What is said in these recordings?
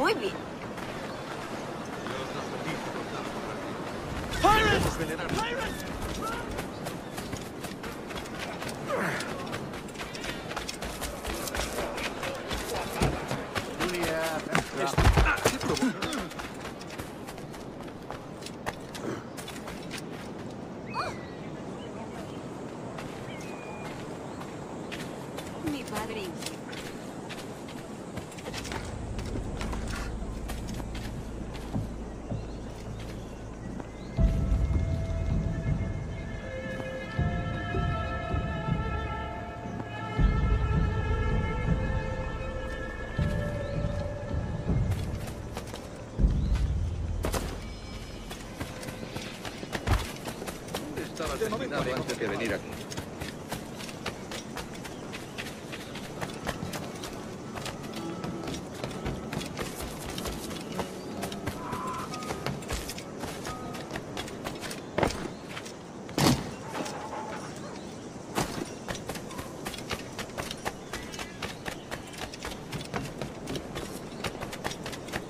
Muy bien. Mi padre. Estabas destinado antes de venir aquí.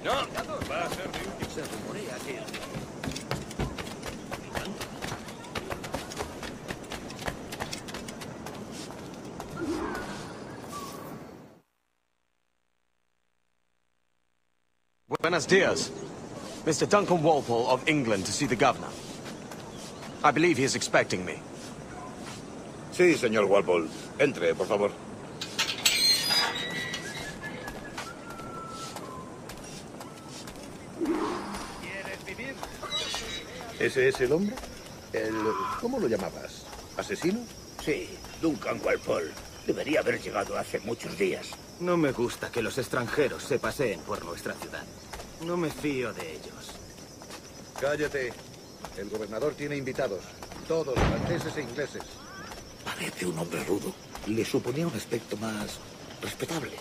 No, va a ser de útil. Se rumorea que... Buenos dias. Mr. Duncan Walpole of England to see the governor. I believe he is expecting me. Sí, señor Walpole. Entre, por favor. ¿Quieres vivir? ¿Ese es el hombre? ¿Cómo lo llamabas? ¿Asesino? Sí, Duncan Walpole. Debería haber llegado hace muchos días. No me gusta que los extranjeros se paseen por nuestra ciudad. No me fío de ellos. Cállate. El gobernador tiene invitados. Todos franceses e ingleses. Parece un hombre rudo. Le suponía un aspecto más respetable.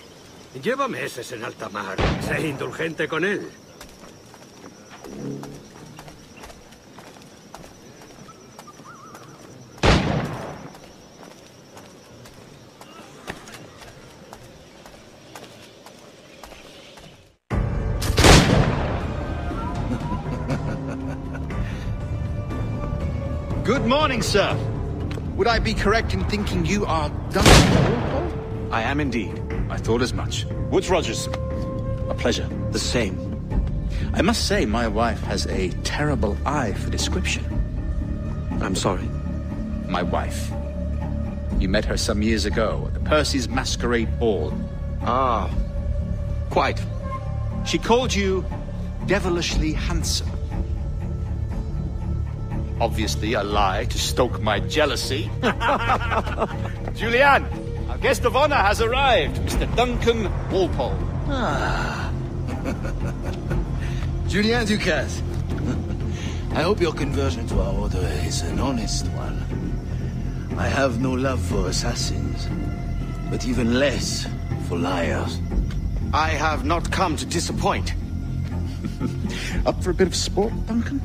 Lleva meses en alta mar. Sé indulgente con él. Good morning, sir. Would I be correct in thinking you are Duncan Walpole? I am indeed. I thought as much. Woods Rogers. A pleasure. The same. I must say, my wife has a terrible eye for description. I'm sorry. My wife. You met her some years ago at the Percy's Masquerade Ball. Ah, quite. She called you devilishly handsome. Obviously a lie to stoke my jealousy. Julianne, our guest of honor has arrived, Mr. Duncan Walpole. Ah. Julien Ducasse. I hope your conversion to our order is an honest one. I have no love for assassins, but even less for liars. I have not come to disappoint. Up for a bit of sport, Duncan?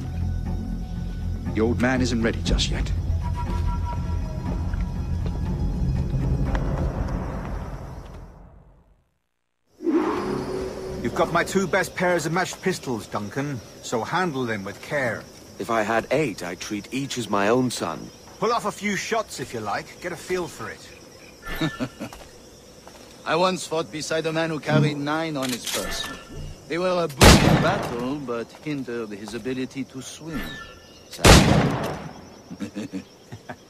The old man isn't ready just yet. You've got my 2 best pairs of matched pistols, Duncan, so handle them with care. If I had 8, I'd treat each as my own son. Pull off a few shots if you like, get a feel for it. I once fought beside a man who carried 9 on his person. They were a boon in battle, but hindered his ability to swim.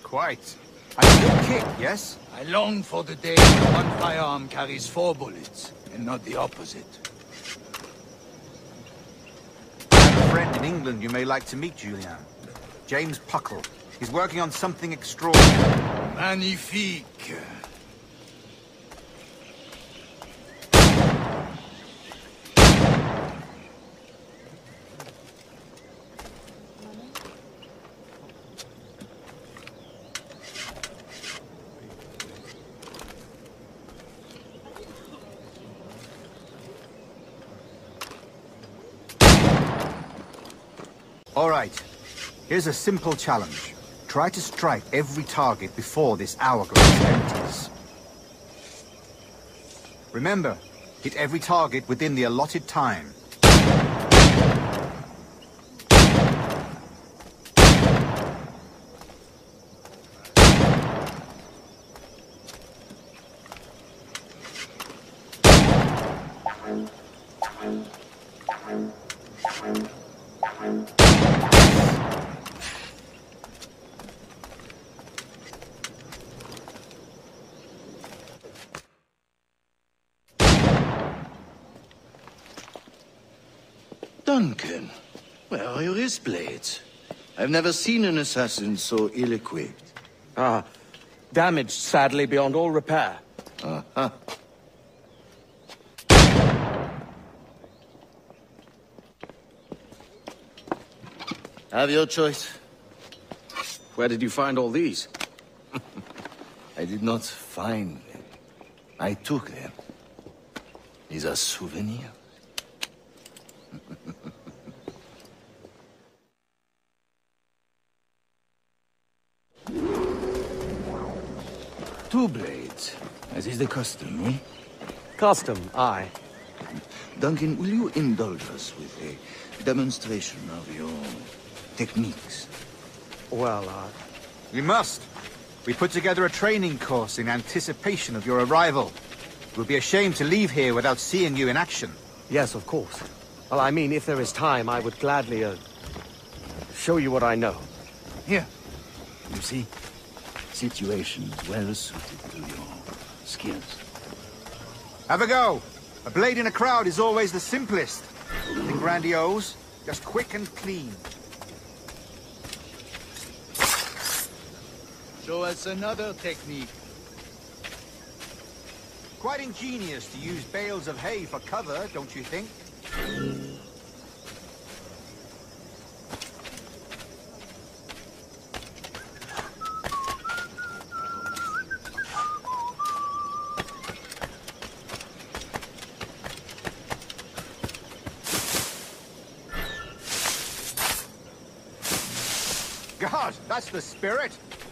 Quite. I still kick, yes? I long for the day when one firearm carries 4 bullets, and not the opposite. I have a friend in England you may like to meet, Julien. James Puckle. He's working on something extraordinary. Magnifique. All right. Here's a simple challenge. Try to strike every target before this hourglass empties. Remember, Hit every target within the allotted time. Duncan, where are your wrist blades? I've never seen an assassin so ill-equipped. Ah, damaged sadly beyond all repair. Uh-huh. Have your choice. Where did you find all these? I did not find them. I took them. These are souvenirs. Two blades, as is the custom, eh? Custom, aye. Duncan, will you indulge us with a demonstration of your techniques? Well, We must. We put together a training course in anticipation of your arrival. It would be a shame to leave here without seeing you in action. yes, of course. Well, I mean, if there is time, I would gladly, show you what I know. Here. You see? Situations well suited to your skills. Have a go. A blade in a crowd is always the simplest. Nothing grandiose, just quick and clean. Show us another technique. Quite ingenious to use bales of hay for cover, don't you think? God, that's the spirit.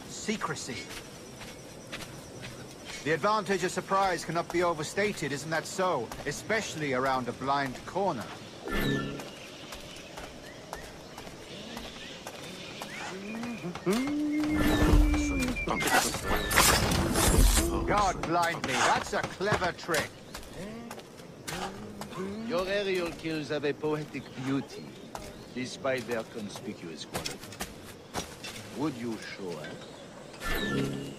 Secrecy. The advantage of surprise cannot be overstated, isn't that so? Especially around a blind corner. God blind me, that's a clever trick. Your aerial kills have a poetic beauty, despite their conspicuous quality. Would you show us?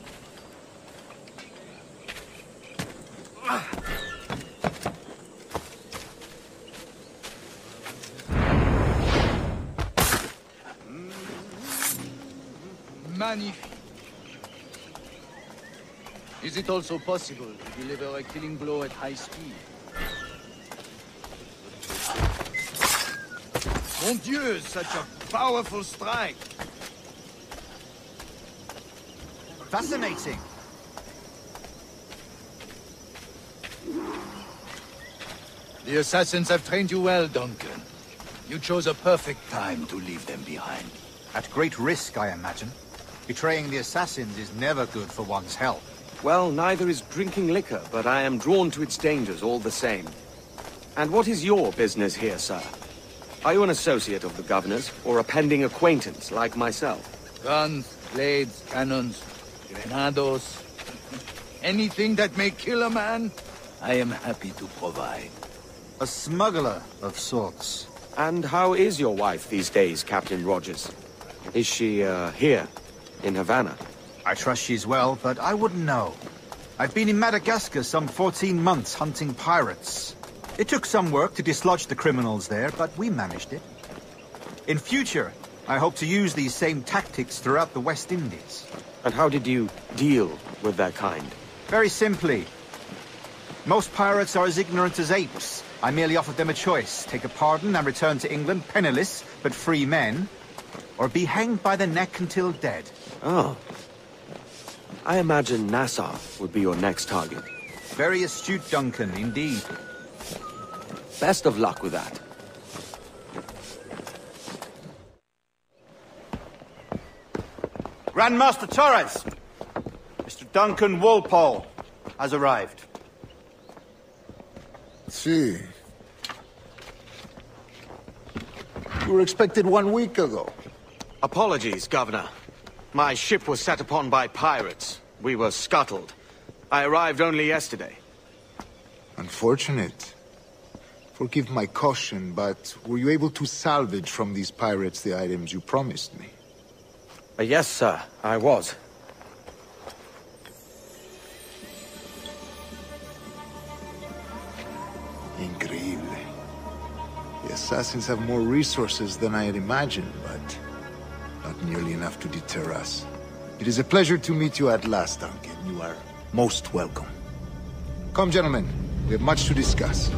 Magnifique. Is it also possible to deliver a killing blow at high speed? Mon Dieu, such a powerful strike! Fascinating. The assassins have trained you well, Duncan. You chose a perfect time to leave them behind. At great risk, I imagine. Betraying the assassins is never good for one's health. Well, neither is drinking liquor, but I am drawn to its dangers all the same. And what is your business here, sir? Are you an associate of the governor's, or a pending acquaintance like myself? Guns, blades, cannons, grenados. Anything that may kill a man, I am happy to provide. A smuggler of sorts. And how is your wife these days, Captain Rogers? Is she, here, in Havana? I trust she's well, but I wouldn't know. I've been in Madagascar some 14 months hunting pirates. It took some work to dislodge the criminals there, but we managed it. In future, I hope to use these same tactics throughout the West Indies. And how did you deal with that kind? Very simply. Most pirates are as ignorant as apes. I merely offered them a choice. Take a pardon and return to England penniless, but free men. Or be hanged by the neck until dead. Oh. I imagine Nassau would be your next target. Very astute, Duncan, indeed. Best of luck with that. Grandmaster Torres! Mr. Duncan Walpole has arrived. see. You were expected 1 week ago. Apologies, Governor. My ship was set upon by pirates. We were scuttled. I arrived only yesterday. Unfortunate. Forgive my caution, but were you able to salvage from these pirates the items you promised me? Yes, sir, I was. Increíble. The assassins have more resources than I had imagined, but not nearly enough to deter us. It is a pleasure to meet you at last, Duncan. You are most welcome. Come, gentlemen. We have much to discuss.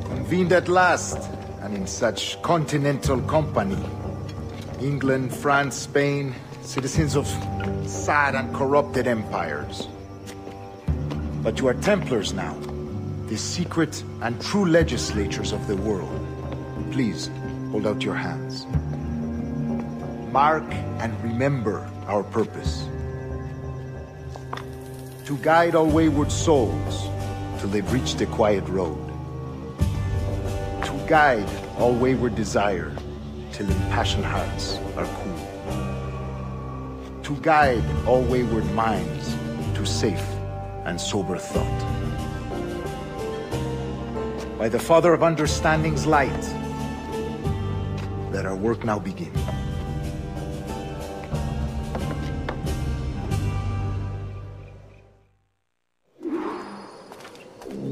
Convened at last, and in such continental company. England, France, Spain, citizens of sad and corrupted empires. But you are Templars now, the secret and true legislators of the world. Please, hold out your hands. Mark and remember our purpose. To guide all wayward souls till they've reached the quiet road. To guide all wayward desire till impassioned hearts are cool. To guide all wayward minds to safe and sober thought. By the Father of Understanding's light, let our work now begin.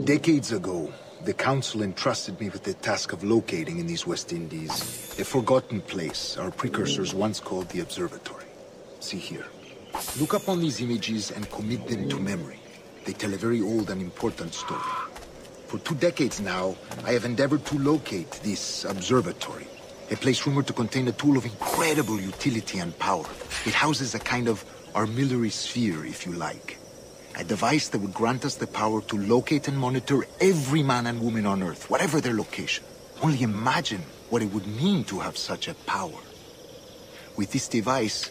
Decades ago, the Council entrusted me with the task of locating in these West Indies a forgotten place our precursors once called the Observatory. See here. Look upon these images and commit them to memory. They tell a very old and important story. For 2 decades now, I have endeavored to locate this observatory, a place rumored to contain a tool of incredible utility and power. It houses a kind of armillary sphere, if you like. A device that would grant us the power to locate and monitor every man and woman on Earth, whatever their location. Only imagine what it would mean to have such a power. With this device,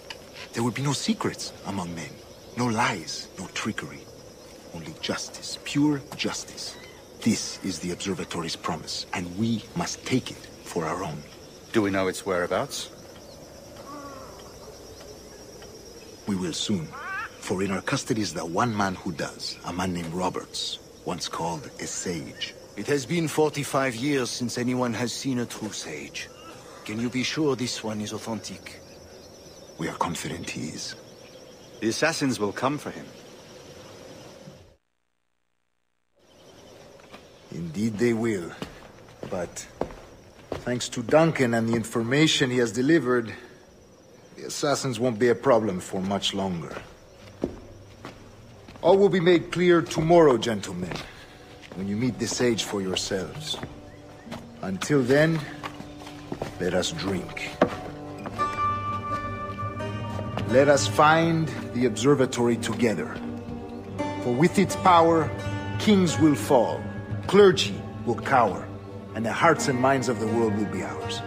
there would be no secrets among men, no lies, no trickery. Only justice, pure justice. This is the observatory's promise, and we must take it for our own. Do we know its whereabouts? We will soon. For in our custody is the one man who does, a man named Roberts, once called a sage. It has been 45 years since anyone has seen a true sage. Can you be sure this one is authentic? We are confident he is. The assassins will come for him. Indeed they will. But thanks to Duncan and the information he has delivered, the assassins won't be a problem for much longer. All will be made clear tomorrow, gentlemen, when you meet the sage for yourselves. Until then, let us drink. Let us find the observatory together. For with its power, kings will fall, clergy will cower, and the hearts and minds of the world will be ours.